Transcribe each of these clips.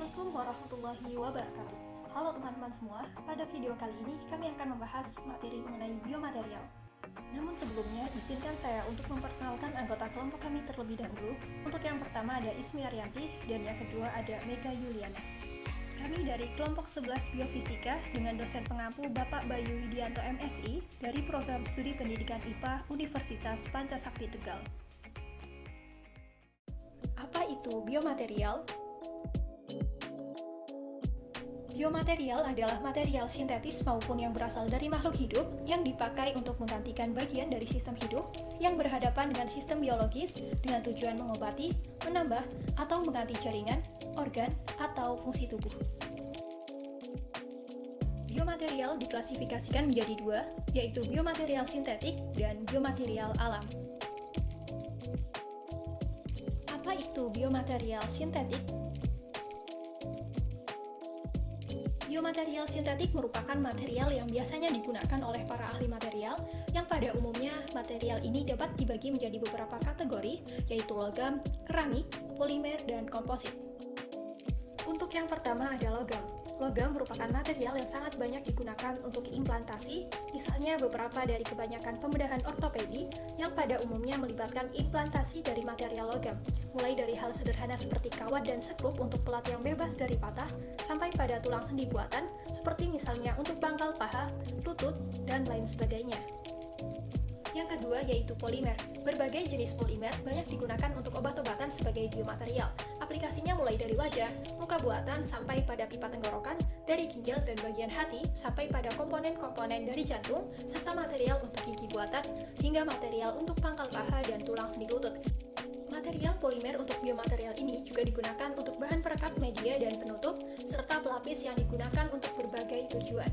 Assalamualaikum warahmatullahi wabarakatuh. Halo teman-teman semua, pada video kali ini kami akan membahas materi mengenai biomaterial. Namun sebelumnya, izinkan saya untuk memperkenalkan anggota kelompok kami terlebih dahulu. Untuk yang pertama ada Ismi Arianti dan yang kedua ada Mega Yuliana. Kami dari kelompok 11 Biofisika dengan dosen pengampu Bapak Bayu Widianto MSI dari Program Studi Pendidikan IPA Universitas Pancasakti Tegal. Apa itu biomaterial? Biomaterial adalah material sintetis maupun yang berasal dari makhluk hidup yang dipakai untuk menggantikan bagian dari sistem hidup yang berhadapan dengan sistem biologis dengan tujuan mengobati, menambah, atau mengganti jaringan, organ, atau fungsi tubuh. Biomaterial diklasifikasikan menjadi dua, yaitu biomaterial sintetik dan biomaterial alam. Apa itu biomaterial sintetik? Biomaterial sintetik merupakan material yang biasanya digunakan oleh para ahli material, yang pada umumnya material ini dapat dibagi menjadi beberapa kategori, yaitu logam, keramik, polimer, dan komposit. Untuk yang pertama ada logam. Logam merupakan material yang sangat banyak digunakan untuk implantasi, misalnya beberapa dari kebanyakan pembedahan ortopedi yang pada umumnya melibatkan implantasi dari material logam, mulai dari hal sederhana seperti kawat dan skrup untuk pelat yang bebas dari patah, sampai pada tulang sendi buatan, seperti misalnya untuk pangkal paha, lutut, dan lain sebagainya. Yang kedua yaitu polimer. Berbagai jenis polimer banyak digunakan untuk obat-obatan sebagai biomaterial. Aplikasinya mulai dari wajah, muka buatan, sampai pada pipa tenggorokan, dari ginjal dan bagian hati, sampai pada komponen-komponen dari jantung, serta material untuk gigi buatan, hingga material untuk pangkal paha dan tulang sendi lutut. Material polimer untuk biomaterial ini juga digunakan untuk bahan perekat media dan penutup, serta pelapis yang digunakan untuk berbagai tujuan.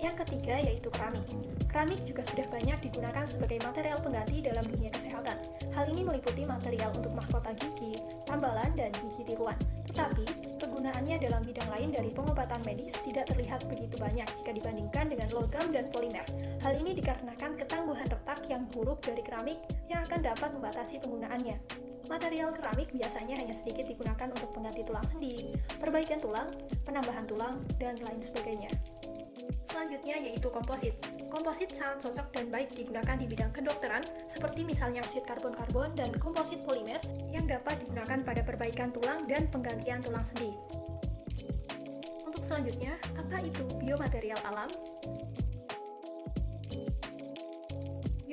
Yang ketiga yaitu keramik. Keramik juga sudah banyak digunakan sebagai material pengganti dalam dunia kesehatan. Hal ini meliputi material untuk mahkota gigi, tambalan, dan gigi tiruan. Tetapi, kegunaannya dalam bidang lain dari pengobatan medis tidak terlihat begitu banyak jika dibandingkan dengan logam dan polimer. Hal ini dikarenakan ketangguhan retak yang buruk dari keramik yang akan dapat membatasi penggunaannya. Material keramik biasanya hanya sedikit digunakan untuk pengganti tulang sendi, perbaikan tulang, penambahan tulang, dan lain sebagainya. Selanjutnya yaitu komposit. Komposit sangat cocok dan baik digunakan di bidang kedokteran, seperti misalnya oksid karbon-karbon dan komposit polimer yang dapat digunakan pada perbaikan tulang dan penggantian tulang sendi. Untuk selanjutnya, apa itu biomaterial alam?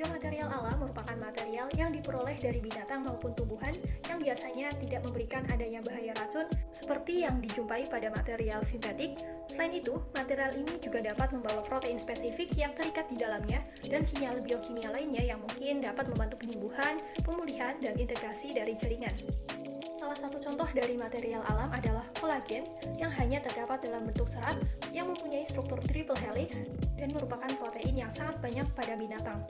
Biomaterial alam merupakan material yang diperoleh dari binatang maupun tumbuhan yang biasanya tidak memberikan adanya bahaya racun seperti yang dijumpai pada material sintetik. Selain itu, material ini juga dapat membawa protein spesifik yang terikat di dalamnya dan sinyal biokimia lainnya yang mungkin dapat membantu penyembuhan, pemulihan, dan integrasi dari jaringan. Salah satu contoh dari material alam adalah kolagen yang hanya terdapat dalam bentuk serat yang mempunyai struktur triple helix dan merupakan protein yang sangat banyak pada binatang.